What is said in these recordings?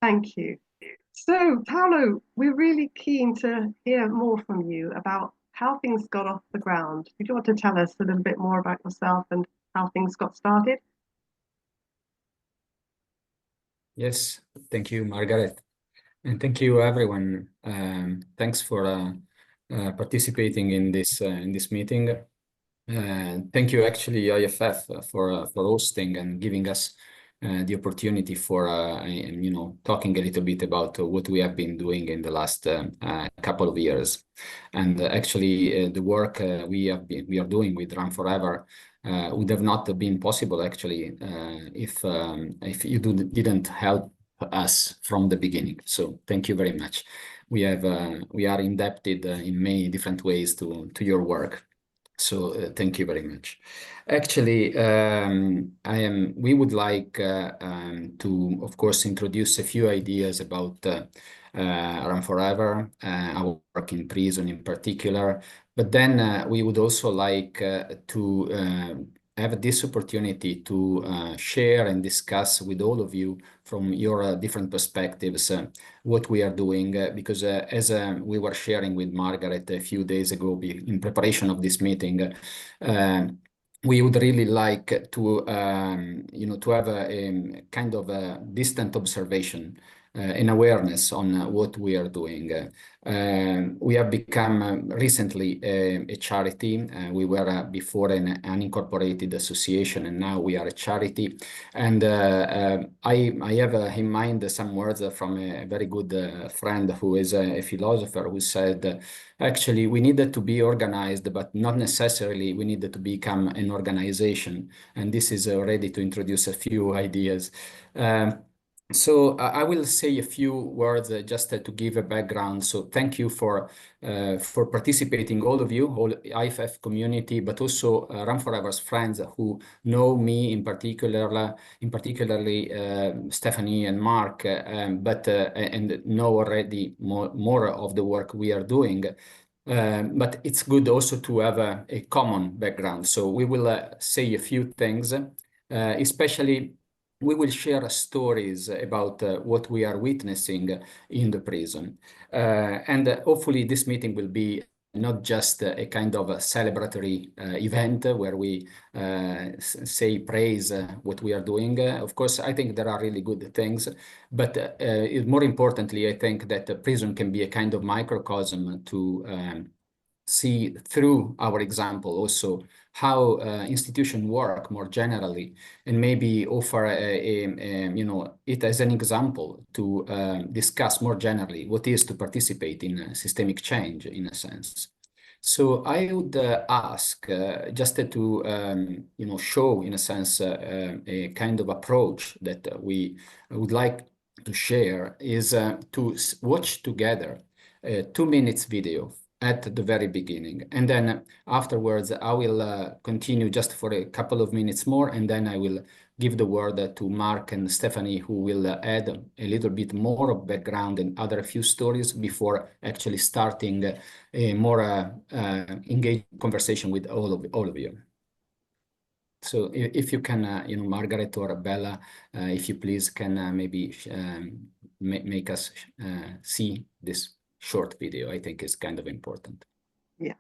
Thank you. So, Paolo, we're really keen to hear more from you about how things got off the ground. Would you want to tell us a little bit more about yourself and how things got started? Yes, thank you, Margaret, and thank you, everyone. Thanks for participating in this meeting. Thank you, actually, IFF, for hosting and giving us the opportunity for talking a little bit about what we have been doing in the last couple of years, and actually the work we are doing with Runforever would have not been possible actually if you didn't help us from the beginning. So thank you very much. We are indebted in many different ways to your work. So thank you very much. Actually, we would like to, of course, introduce a few ideas about Runforever, our work in prison in particular. But then we would also like to have this opportunity to share and discuss with all of you from your different perspectives what we are doing, because as we were sharing with Margaret a few days ago in preparation of this meeting, we would really like to, to have a kind of a distant observation, an awareness on what we are doing. We have become recently a charity. We were before an unincorporated association, and now we are a charity. And I have in mind some words from a very good friend who is a philosopher who said, actually, we needed to be organized, but not necessarily we needed to become an organization. And this is ready to introduce a few ideas. So I will say a few words just to give a background. So thank you for participating, all of you, whole IFF community, but also Runforever's friends who know me in particularly Stephanie and Mark, and know already more of the work we are doing. But it's good also to have a common background. So we will say a few things, especially we will share stories about what we are witnessing in the prison. And hopefully this meeting will be not just a kind of a celebratory event where we say praise what we are doing. Of course, I think there are really good things, but more importantly, I think that the prison can be a kind of microcosm to see through our example also how institutions work more generally, and maybe offer it as an example to discuss more generally what is to participate in systemic change in a sense. So I would ask just to show in a sense a kind of approach that we would like to share is to watch together a 2 minutes video at the very beginning. And then afterwards, I will continue just for a couple of minutes more, and then I will give the word to Mark and Stephanie, who will add a little bit more of background and other few stories before actually starting a more engaged conversation with all of you. So if you can, Margaret or Bella, if you please can maybe make us see this short video, I think is kind of important. Yeah.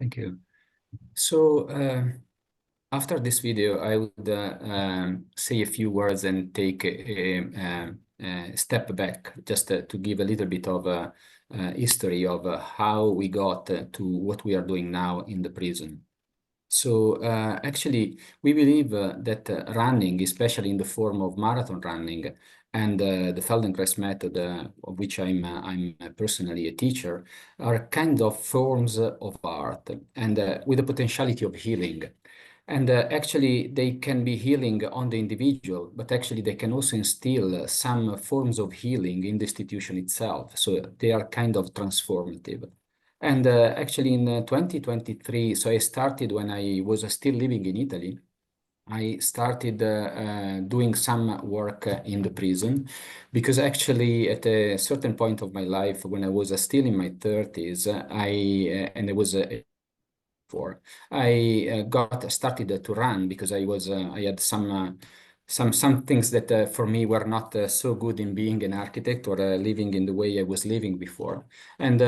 Thank you. So after this video, I would say a few words and take a step back, just to give a little bit of a history of how we got to what we are doing now in the prison. So actually, we believe that running, especially in the form of marathon running, and the Feldenkrais method, of which I'm personally a teacher, are kind of forms of art and with the potentiality of healing. And actually, they can be healing on the individual, but actually they can also instill some forms of healing in the institution itself. So they are kind of transformative. And actually in 2023, so I started when I was still living in Italy. I started doing some work in the prison because actually at a certain point of my life, when I was still in my 30s, and I was for. I got started to run because I had some things that for me were not so good in being an architect or living in the way I was living before. And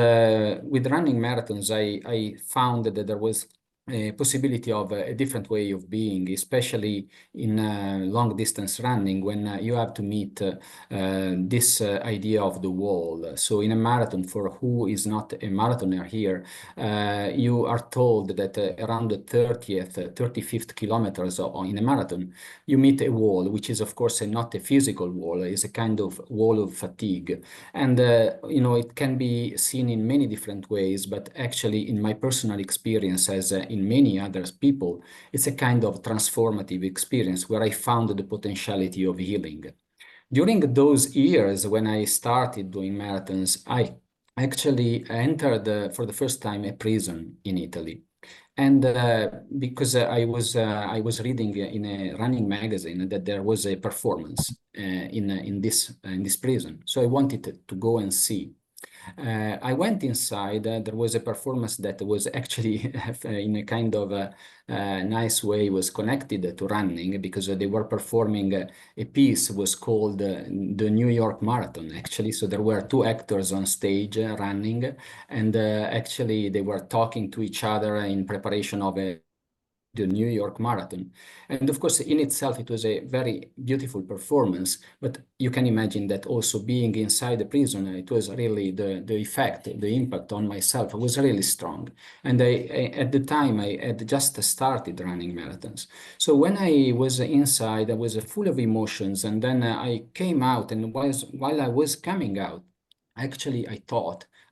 with running marathons, I found that there was a possibility of a different way of being, especially in long distance running when you have to meet this idea of the wall. So in a marathon, for who is not a marathoner here, you are told that around the 30th, 35th kilometers in a marathon, you meet a wall, which is of course not a physical wall, it's a kind of wall of fatigue. And, it can be seen in many different ways, but actually in my personal experience, as in many other people, it's a kind of transformative experience where I found the potentiality of healing. During those years when I started doing marathons, I actually entered for the first time a prison in Italy. And because I was reading in a running magazine that there was a performance in this prison, so I wanted to go and see. I went inside. There was a performance that was actually in a kind of nice way was connected to running because they were performing a piece was called the New York Marathon actually. So there were two actors on stage running, and actually they were talking to each other in preparation of the New York Marathon. And of course, in itself, it was a very beautiful performance, but you can imagine that also being inside the prison, it was really the effect, the impact on myself was really strong. And at the time, I had just started running marathons. So when I was inside, I was full of emotions. And then I came out, and while I was coming out, actually, I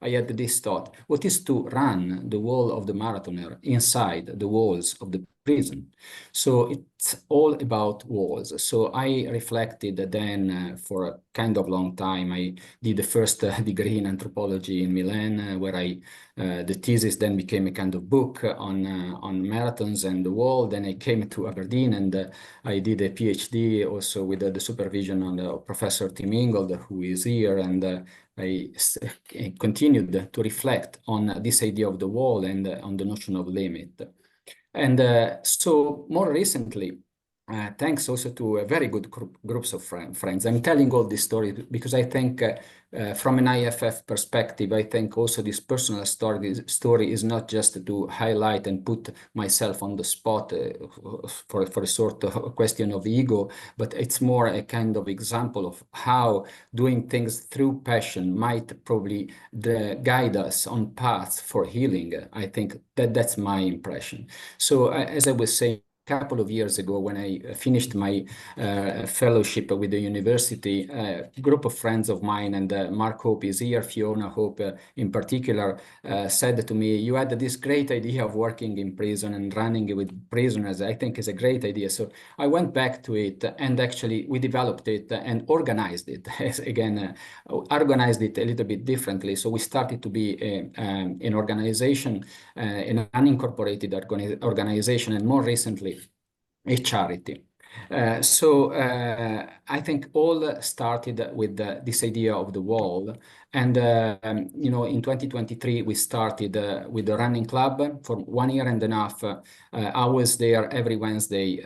had this thought, what is to run the wall of the marathoner inside the walls of the prison? So it's all about walls. So I reflected then for a kind of long time. I did the first degree in anthropology in Milan, where the thesis then became a kind of book on marathons and the wall. Then I came to Aberdeen, and I did a PhD also with the supervision of Professor Tim Ingold, who is here, and I continued to reflect on this idea of the wall and on the notion of limit. And so more recently, thanks also to a very good groups of friends. I'm telling all this story because I think from an IFF perspective, I think also this personal story is not just to highlight and put myself on the spot for a sort of question of ego, but it's more a kind of example of how doing things through passion might probably guide us on paths for healing. I think that's my impression. So as I was saying, couple of years ago when I finished my fellowship with the university, a group of friends of mine, and Mark Hope is here, Fiona Hope in particular, said to me, you had this great idea of working in prison and running with prisoners. I think is a great idea. So I went back to it, and actually we developed it and organized it. Again, organized it a little bit differently. So we started to be an organization, an unincorporated organization, and more recently, a charity. I think all started with this idea of the wall. And, in 2023, we started with the running club for 1 year and a half. I was there every Wednesday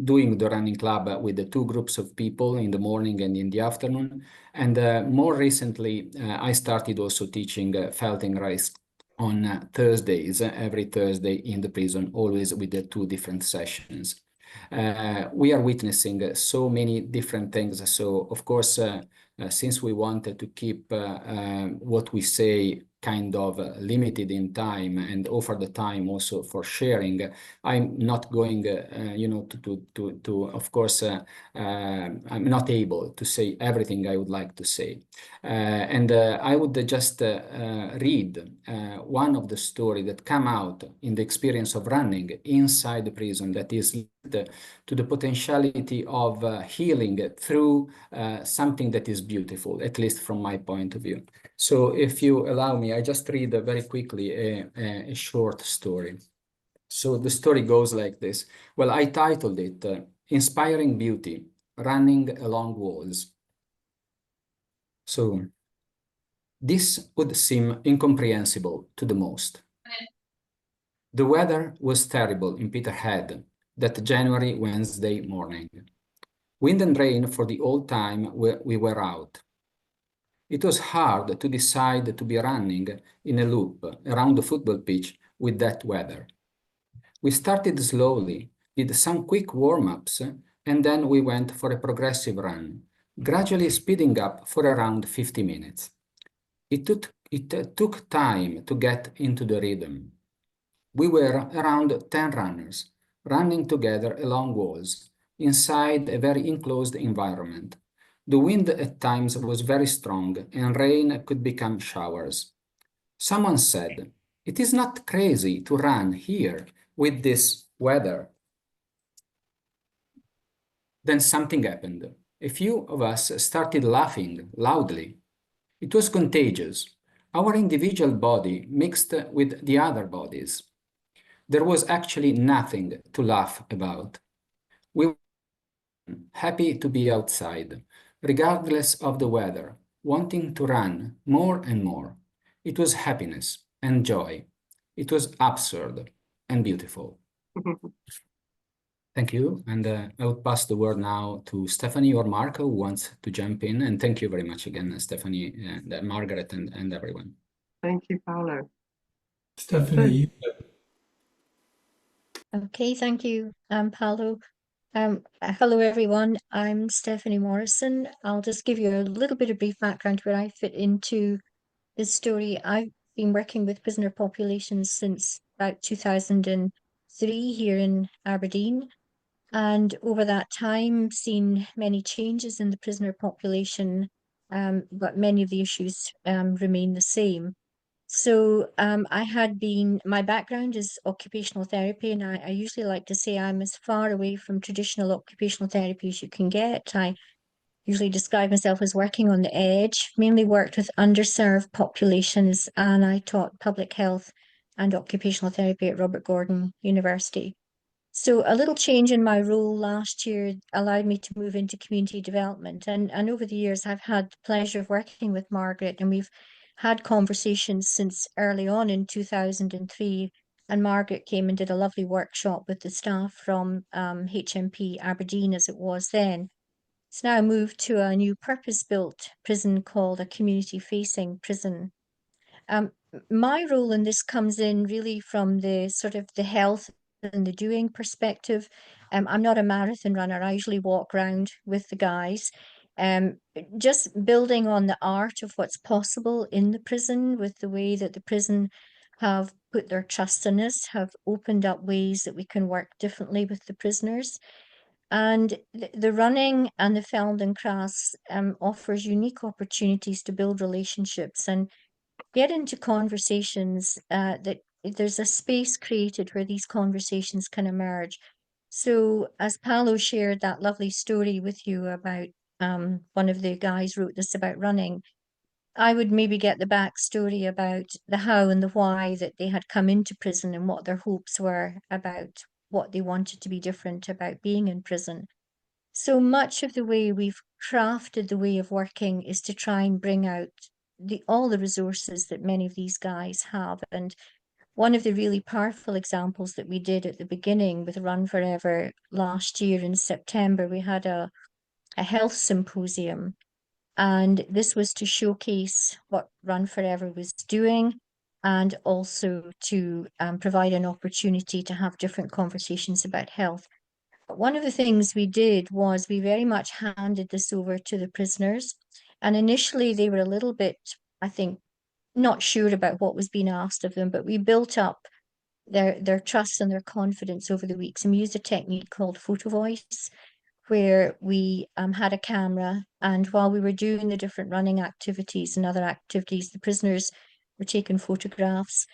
doing the running club with the two groups of people in the morning and in the afternoon. And more recently, I started also teaching Feldenkrais on Thursdays, every Thursday in the prison, always with the two different sessions. We are witnessing so many different things. So, of course, since we wanted to keep what we say kind of limited in time and offer the time also for sharing, I'm not going, of course, I'm not able to say everything I would like to say. And I would just read one of the story that come out in the experience of running inside the prison that is linked to the potentiality of healing through something that is beautiful, at least from my point of view. So if you allow me, I just read very quickly a short story. So the story goes like this. Well, I titled it Inspiring Beauty, Running Along Walls. So this would seem incomprehensible to the most. The weather was terrible in Peterhead that January Wednesday morning. Wind and rain for the whole time we were out. It was hard to decide to be running in a loop around the football pitch with that weather. We started slowly, did some quick warm-ups, and then we went for a progressive run, gradually speeding up for around 50 minutes. It took time to get into the rhythm. We were around 10 runners, running together along walls, inside a very enclosed environment. The wind at times was very strong, and rain could become showers. Someone said, "It is not crazy to run here with this weather." Then something happened. A few of us started laughing loudly. It was contagious. Our individual body mixed with the other bodies. There was actually nothing to laugh about. We were happy to be outside, regardless of the weather, wanting to run more and more. It was happiness and joy. It was absurd and beautiful. Thank you. And I would pass the word now to Stephanie or Marco who wants to jump in. And thank you very much again, Stephanie, and Margaret, and everyone. Thank you, Paolo. Stephanie. Okay, thank you, Paolo. Hello, everyone. I'm Stephanie Morrison. I'll just give you a little bit of brief background where I fit into this story. I've been working with prisoner populations since about 2003 here in Aberdeen. And over that time, seen many changes in the prisoner population, but many of the issues remain the same. So my background is occupational therapy, and I usually like to say I'm as far away from traditional occupational therapy as you can get. I usually describe myself as working on the edge, mainly worked with underserved populations, and I taught public health and occupational therapy at Robert Gordon University. So a little change in my role last year allowed me to move into community development. And over the years, I've had the pleasure of working with Margaret, and we've had conversations since early on in 2003. And Margaret came and did a lovely workshop with the staff from HMP Aberdeen, as it was then. It's now moved to a new purpose-built prison called a community-facing prison. My role in this comes in really from the sort of the health and the doing perspective. I'm not a marathon runner. I usually walk around with the guys. Just building on the art of what's possible in the prison with the way that the prison have put their trust in us, have opened up ways that we can work differently with the prisoners. And the running and the Feld and Crass offers unique opportunities to build relationships and get into conversations that there's a space created where these conversations can emerge. So as Paolo shared that lovely story with you about one of the guys wrote this about running, I would maybe get the backstory about the how and the why that they had come into prison and what their hopes were about what they wanted to be different about being in prison. So much of the way we've crafted the way of working is to try and bring out all the resources that many of these guys have. And one of the really powerful examples that we did at the beginning with Runforever last year in September, we had a health symposium. And this was to showcase what Runforever was doing and also to provide an opportunity to have different conversations about health. But one of the things we did was we very much handed this over to the prisoners. And initially they were a little bit, I think, not sure about what was being asked of them, but we built up their trust and their confidence over the weeks. And we used a technique called photo voice, where we had a camera, and while we were doing the different running activities and other activities, the prisoners were taking photographs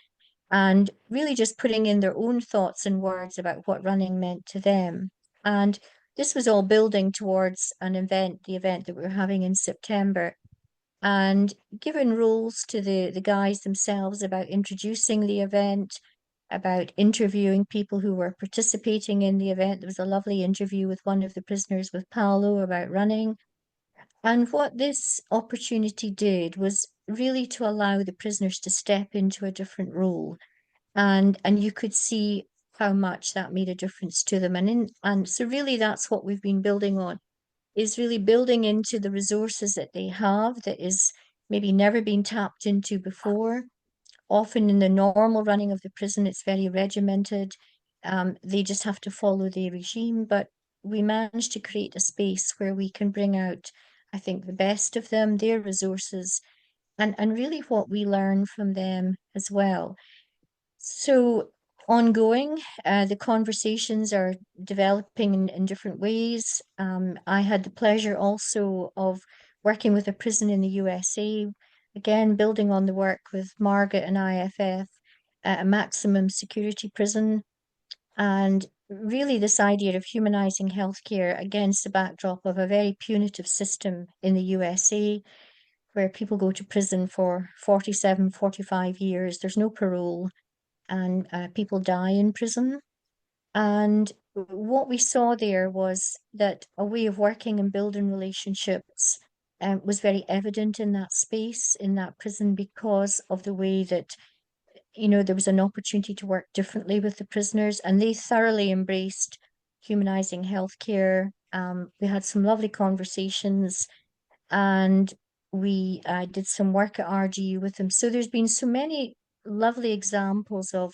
and really just putting in their own thoughts and words about what running meant to them. And this was all building towards an event, the event that we were having in September, and given roles to the guys themselves about introducing the event, about interviewing people who were participating in the event. There was a lovely interview with one of the prisoners, with Paolo, about running. And what this opportunity did was really to allow the prisoners to step into a different role. And you could see how much that made a difference to them. And so really that's what we've been building on, is really building into the resources that they have that is maybe never been tapped into before. Often in the normal running of the prison, it's very regimented. They just have to follow the regime, but we managed to create a space where we can bring out, I think, the best of them, their resources, and really what we learn from them as well. So ongoing, the conversations are developing in different ways. I had the pleasure also of working with a prison in the USA, again, building on the work with Margaret and IFF, a maximum security prison. And really this idea of humanizing healthcare against the backdrop of a very punitive system in the USA, where people go to prison for 47, 45 years, there's no parole, and people die in prison. And what we saw there was that a way of working and building relationships was very evident in that space, in that prison, because of the way that, you know, there was an opportunity to work differently with the prisoners, and they thoroughly embraced humanizing healthcare. We had some lovely conversations, and we did some work at RGU with them. So there's been so many lovely examples of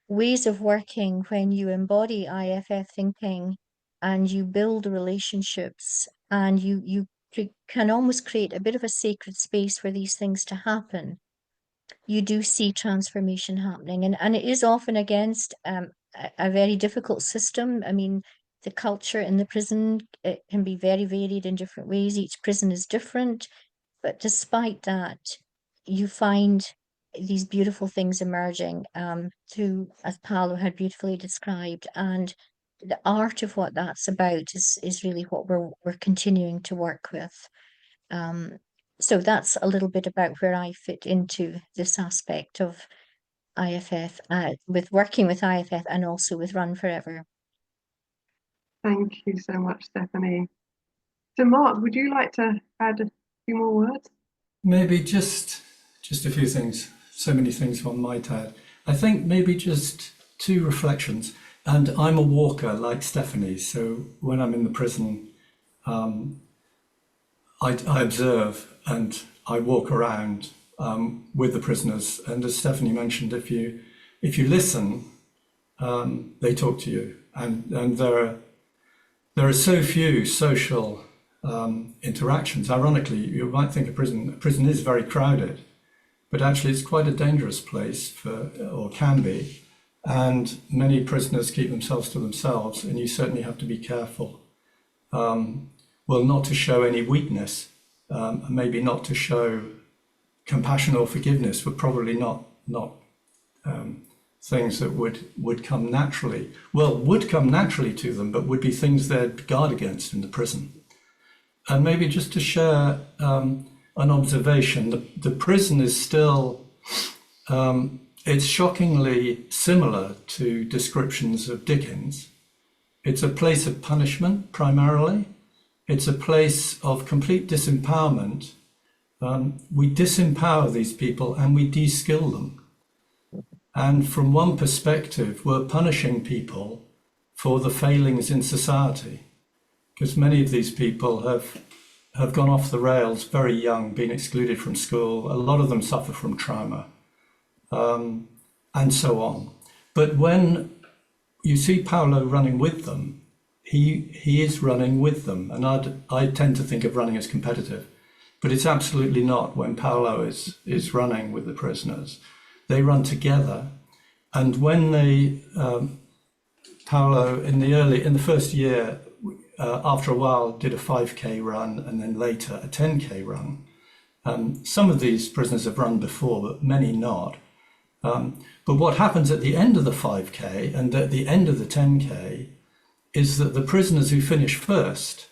ways of working when you embody IFF thinking and you build relationships, and you can almost create a bit of a sacred space for these things to happen. You do see transformation happening, and it is often against a very difficult system. I mean, the culture in the prison, it can be very varied in different ways. Each prison is different, but despite that, you find these beautiful things emerging through, as Paolo had beautifully described, and the art of what that's about is really what we're continuing to work with. So that's a little bit about where I fit into this aspect of IFF, with working with IFF and also with Runforever. Thank you so much, Stephanie. So Mark, would you like to add a few more words? Maybe just a few things. So many things one might add. I think maybe just two reflections. And I'm a walker like Stephanie, so when I'm in the prison, I observe and I walk around with the prisoners. And as Stephanie mentioned, if you listen, they talk to you. And there are so few social interactions. Ironically, you might think a prison is very crowded, but actually it's quite a dangerous place or can be. And many prisoners keep themselves to themselves, and you certainly have to be careful. Well, not to show any weakness, maybe not to show compassion or forgiveness, were probably not things that would come naturally. Well, would come naturally to them, but would be things they'd guard against in the prison. And maybe just to share an observation, the prison is still, it's shockingly similar to descriptions of Dickens. It's a place of punishment, primarily. It's a place of complete disempowerment. We disempower these people and we de-skill them. And from one perspective, we're punishing people for the failings in society, because many of these people have gone off the rails very young, been excluded from school. A lot of them suffer from trauma. and so on. But when you see Paolo running with them, he is running with them. And I tend to think of running as competitive, but it's absolutely not when Paolo is running with the prisoners. They run together. And when Paolo in the first year, after a while, did a 5K run and then later a 10K run. Some of these prisoners have run before, but many not. But what happens at the end of the 5K and at the end of the 10K is that the prisoners who finish first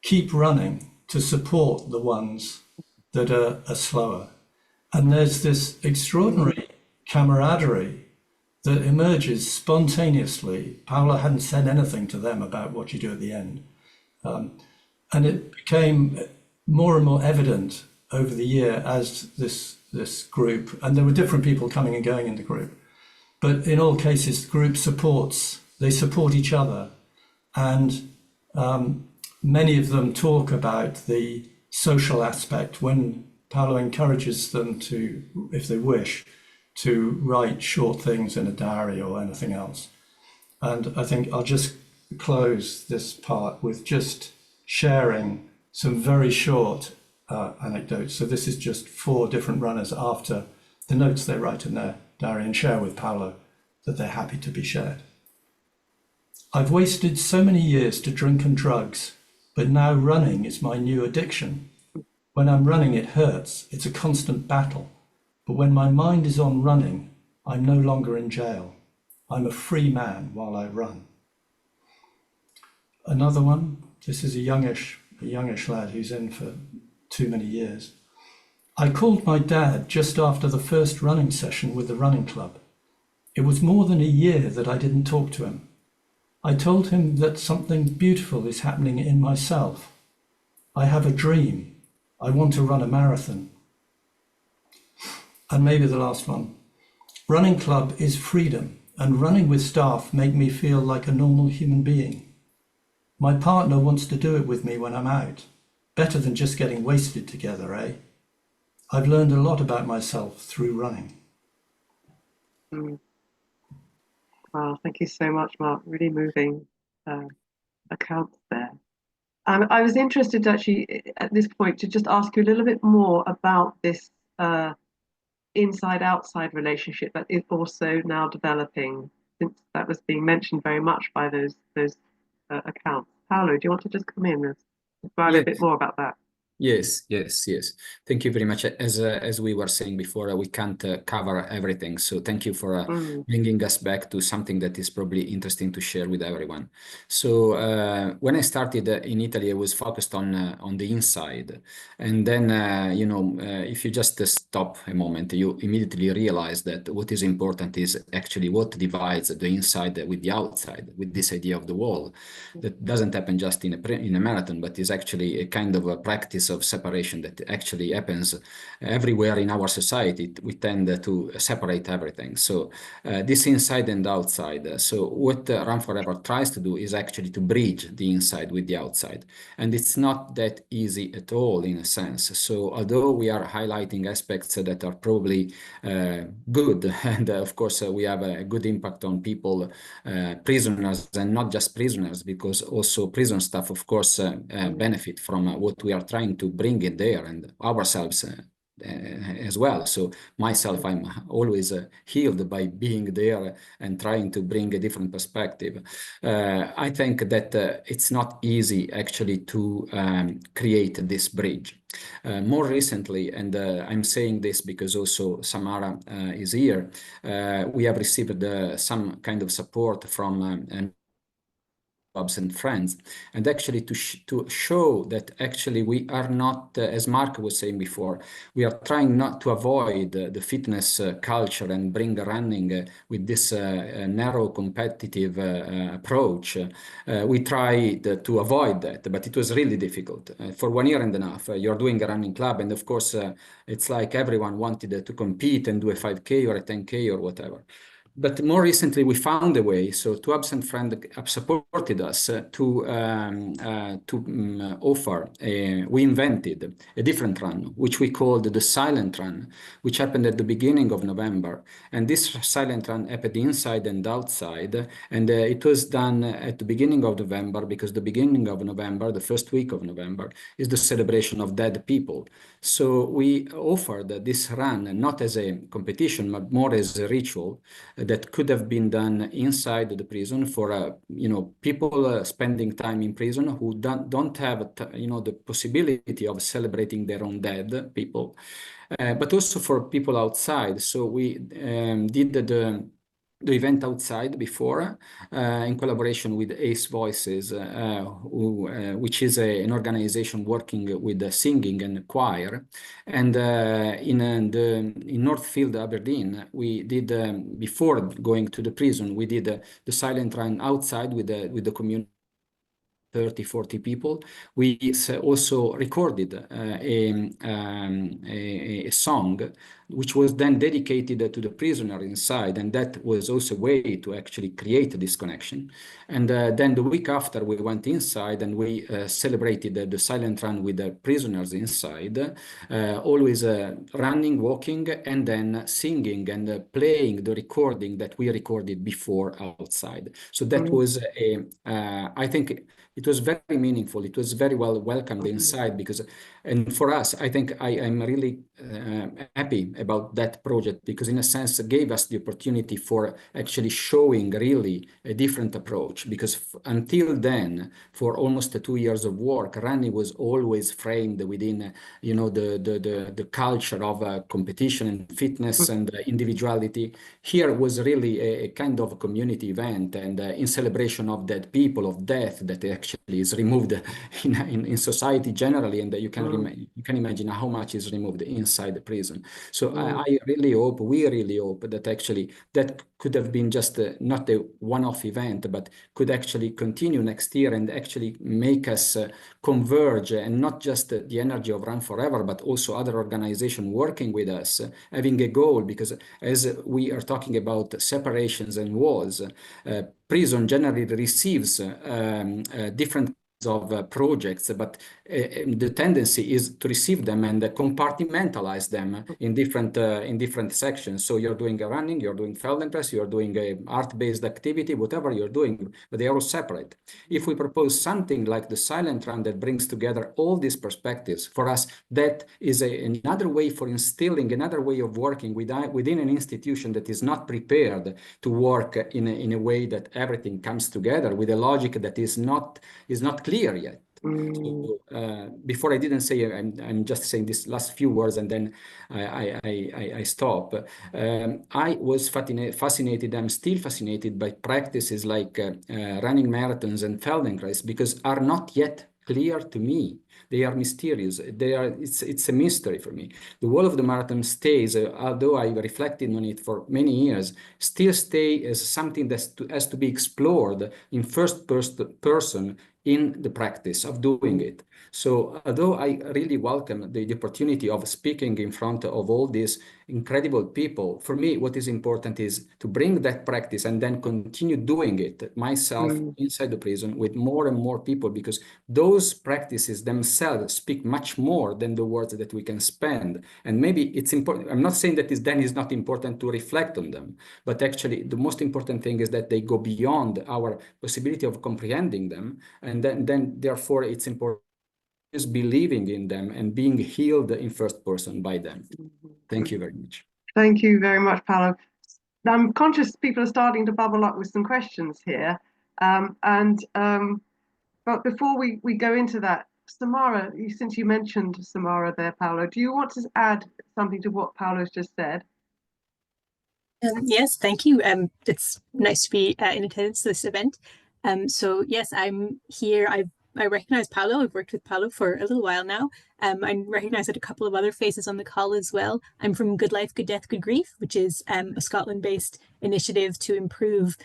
keep running to support the ones that are slower. And there's this extraordinary camaraderie that emerges spontaneously. Paolo hadn't said anything to them about what you do at the end. And it became more and more evident over the year as this group, and there were different people coming and going in the group, but in all cases, the group they support each other. And many of them talk about the social aspect when Paolo encourages them to, if they wish, to write short things in a diary or anything else. And I think I'll just close this part with just sharing some very short anecdotes. So this is just 4 different runners after the notes they write in their diary and share with Paolo that they're happy to be shared. I've wasted so many years to drink and drugs, but now running is my new addiction. When I'm running, it hurts. It's a constant battle. But when my mind is on running, I'm no longer in jail. I'm a free man while I run. Another one, this is a youngish lad who's in for too many years. I called my dad just after the first running session with the running club. It was more than a year that I didn't talk to him. I told him that something beautiful is happening in myself. I have a dream. I want to run a marathon. And maybe the last one. Running club is freedom, and running with staff make me feel like a normal human being. My partner wants to do it with me when I'm out. Better than just getting wasted together, eh? I've learned a lot about myself through running. Wow, thank you so much, Mark. Really moving accounts there. I was interested actually at this point to just ask you a little bit more about this inside-outside relationship that is also now developing, since that was being mentioned very much by those accounts. Paolo, do you want to just come in and describe a bit more about that? Yes. Thank you very much. As we were saying before, we can't cover everything. So thank you for bringing us back to something that is probably interesting to share with everyone. So when I started in Italy, I was focused on the inside, and then if you just stop a moment, you immediately realize that what is important is actually what divides the inside with the outside. With this idea of the wall, that doesn't happen just in a marathon, but is actually a kind of a practice of separation that actually happens everywhere in our society. We tend to separate everything. So this inside and outside. So what Runforever tries to do is actually to bridge the inside with the outside. And it's not that easy at all in a sense. So although we are highlighting aspects that are probably good, and of course we have a good impact on people, prisoners, and not just prisoners, because also prison staff, of course, benefit from what we are trying to bring in there, and ourselves as well. So myself, I'm always healed by being there and trying to bring a different perspective. I think that it's not easy actually to create this bridge. More recently, and I'm saying this because also Samara is here, we have received some kind of support from clubs and friends, and actually to show that actually we are not, as Mark was saying before, we are trying not to avoid the fitness culture and bring running with this narrow competitive approach. We tried to avoid that, but it was really difficult. For 1 year and a half, you're doing a running club, and of course it's like everyone wanted to compete and do a 5K or a 10K or whatever. But more recently, we found a way. So two absent friends have supported us to offer. We invented a different run, which we called the silent run, which happened at the beginning of November. And this silent run happened inside and outside. And it was done at the beginning of November, because the beginning of November, the first week of November, is the celebration of dead people. So we offered this run not as a competition, but more as a ritual that could have been done inside the prison for people spending time in prison who don't have the possibility of celebrating their own dead people, but also for people outside. So we did the event outside before, in collaboration with Ace Voices, which is an organization working with singing and choir. And in Northfield, Aberdeen, we did, before going to the prison, we did the silent run outside with the community. 30, 40 people. We also recorded a song which was then dedicated to the prisoner inside, and that was also a way to actually create this connection. And then the week after, we went inside and we celebrated the silent run with the prisoners inside, always running, walking, and then singing and playing the recording that we recorded before outside. So that was I think it was very meaningful. It was very well welcomed inside, because, and for us, I think I am really happy about that project, because in a sense it gave us the opportunity for actually showing really a different approach, because until then, for almost 2 years of work, running was always framed within the culture of competition and fitness and individuality. Here was really a kind of community event, and in celebration of dead people, of death that actually is removed in society generally, and you can imagine how much is removed inside the prison. So I really hope, we really hope that actually that could have been just not a one-off event, but could actually continue next year and actually make us converge, and not just the energy of Runforever, but also other organizations working with us, having a goal, because as we are talking about separations and walls, prison generally receives different of projects, but the tendency is to receive them and compartmentalize them in different sections. So you're doing a running, you're doing Feldenkrais, you're doing a art-based activity, whatever you're doing, but they are all separate. If we propose something like the silent run that brings together all these perspectives, for us, that is another way for instilling another way of working within an institution that is not prepared to work in a way that everything comes together with a logic that is not clear yet. So, before I didn't say, I'm just saying this last few words, and then I stop. I was fascinated, I'm still fascinated by practices like running marathons and Feldenkrais, because are not yet clear to me. They are mysterious. It's a mystery for me. The wall of the marathon stays, although I reflected on it for many years, still stay as something that has to be explored in first person in the practice of doing it. So although I really welcome the opportunity of speaking in front of all these incredible people, for me, what is important is to bring that practice and then continue doing it myself inside the prison with more and more people, because those practices themselves speak much more than the words that we can spend. And maybe it's important. I'm not saying that then is not important to reflect on them, but actually the most important thing is that they go beyond our possibility of comprehending them. And then therefore it's important just believing in them and being healed in first person by them. Thank you very much. Thank you very much, Paolo. I'm conscious people are starting to bubble up with some questions here. But before we go into that, Samara, since you mentioned Samara there, Paolo, do you want to add something to what Paolo's just said? Yes, thank you. It's nice to be in attendance to this event. So yes, I'm here. I recognize Paolo. I've worked with Paolo for a little while now. I recognize that a couple of other faces on the call as well. I'm from Good Life, Good Death, Good Grief, which is a Scotland-based initiative to improve,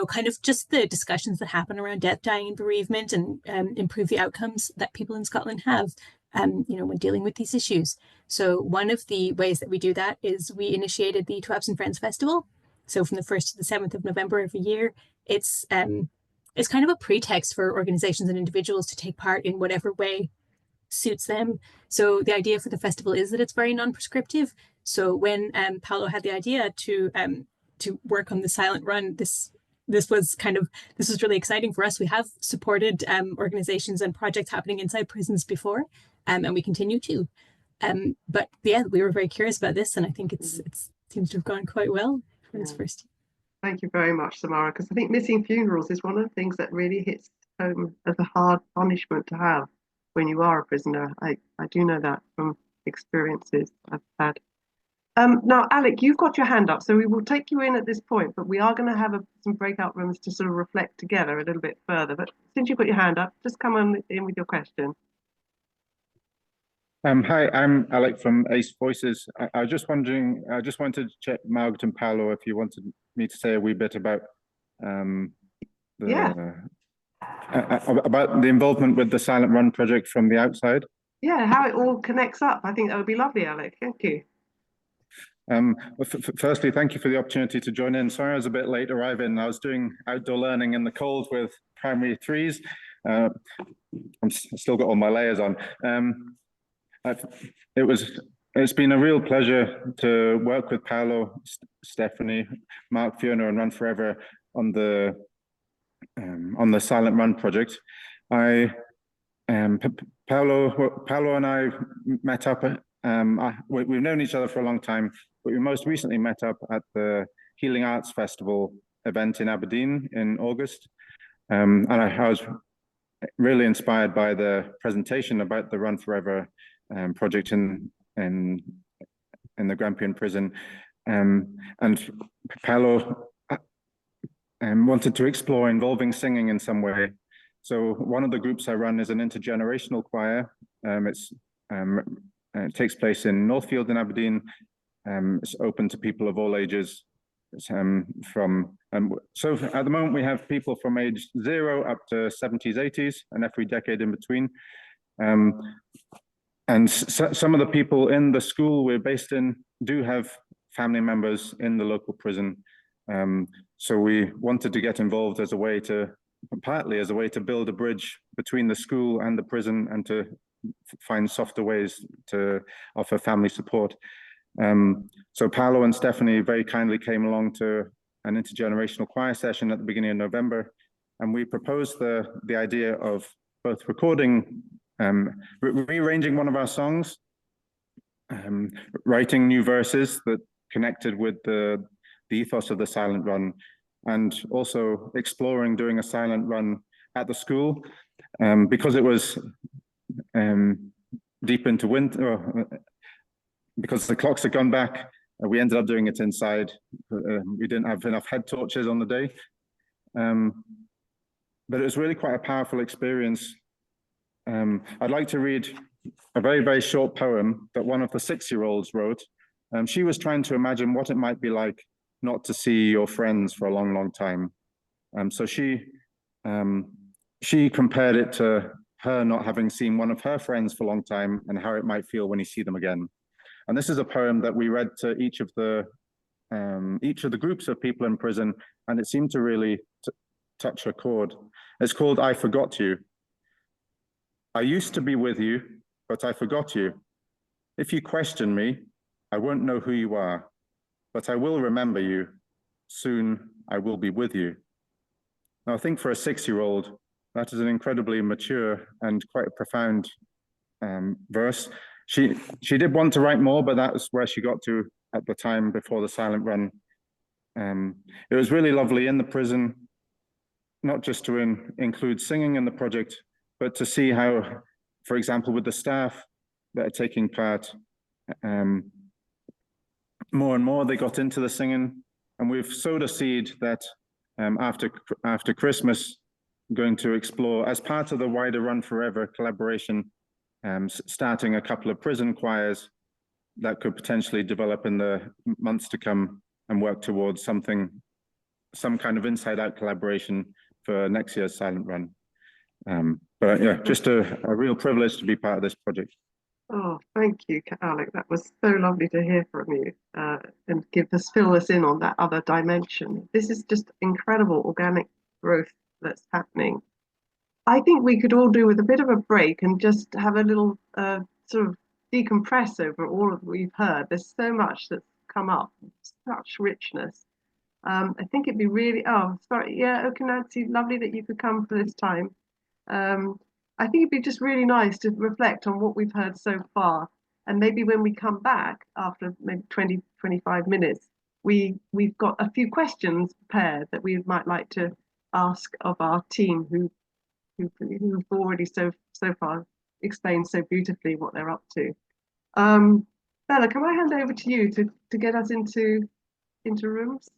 kind of just the discussions that happen around death, dying, and bereavement, and improve the outcomes that people in Scotland have, when dealing with these issues. So one of the ways that we do that is we initiated the Two Absent Friends Festival. So from the 1st to the 7th of November every year, it's kind of a pretext for organizations and individuals to take part in whatever way suits them. So the idea for the festival is that it's very non-prescriptive. So when Paolo had the idea to work on the silent run, this was really exciting for us. We have supported organizations and projects happening inside prisons before, and we continue to. But yeah, we were very curious about this, and I think it seems to have gone quite well for this first year. Thank you very much, Samara, because I think missing funerals is one of the things that really hits home as a hard punishment to have when you are a prisoner. I do know that from experiences I've had. Now, Alec, you've got your hand up, so we will take you in at this point, but we are going to have some breakout rooms to sort of reflect together a little bit further. But since you've got your hand up, just come on in with your question. Hi, I'm Alec from Ace Voices. I was just wondering, I just wanted to check Margaret and Paolo if you wanted me to say a wee bit about about the involvement with the Silent Run project from the outside. Yeah, how it all connects up. I think that would be lovely, Alec. Thank you. Well, firstly, thank you for the opportunity to join in. Sorry I was a bit late arriving. I was doing outdoor learning in the cold with primary threes. I've still got all my layers on. It's been a real pleasure to work with Paolo, Stephanie, Mark, Fiona, and Runforever on the Silent Run project. Paolo and I met up. We've known each other for a long time, but we most recently met up at the Healing Arts Festival event in Aberdeen in August, and I was really inspired by the presentation about the Runforever project in the Grampian prison, and Paolo wanted to explore involving singing in some way. So one of the groups I run is an intergenerational choir. It takes place in Northfield in Aberdeen. It's open to people of all ages. So at the moment we have people from age 0 up to 70s, 80s, and every decade in between. And some of the people in the school we're based in do have family members in the local prison. So we wanted to get involved as a way to, partly as a way to build a bridge between the school and the prison and to find softer ways to offer family support. So Paolo and Stephanie very kindly came along to an intergenerational choir session at the beginning of November, and we proposed the idea of both recording, rearranging one of our songs, writing new verses that connected with the ethos of the Silent Run, and also exploring doing a silent run at the school, because it was deep into winter, because the clocks had gone back. We ended up doing it inside. We didn't have enough head torches on the day, but it was really quite a powerful experience. I'd like to read a very, very short poem that one of the 6-year-olds wrote. She was trying to imagine what it might be like not to see your friends for a long, long time. So she compared it to her not having seen one of her friends for a long time and how it might feel when you see them again. And this is a poem that we read to each of the groups of people in prison, and it seemed to really touch a chord. It's called I Forgot You. I used to be with you, but I forgot you. If you question me, I won't know who you are, but I will remember you. Soon I will be with you. Now, I think for a 6-year-old, that is an incredibly mature and quite a profound verse. She did want to write more, but that was where she got to at the time before the Silent Run. It was really lovely in the prison, not just to include singing in the project, but to see how, for example, with the staff that are taking part, more and more they got into the singing, and we've sowed a seed that after Christmas, going to explore as part of the wider Runforever collaboration, starting a couple of prison choirs that could potentially develop in the months to come and work towards some kind of inside-out collaboration for next year's Silent Run. But yeah, just a real privilege to be part of this project. Oh, thank you, Alec. That was so lovely to hear from you, and fill us in on that other dimension. This is just incredible organic growth that's happening. I think we could all do with a bit of a break and just have a little sort of decompress over all of what we've heard. There's so much that's come up, such richness. I think it'd be really, oh, sorry, yeah, okay, Nancy, lovely that you could come for this time. I think it'd be just really nice to reflect on what we've heard so far. And maybe when we come back after maybe 20, 25 minutes, we've got a few questions prepared that we might like to ask of our team who've already so far explained so beautifully what they're up to. Bella, can I hand over to you to get us into rooms?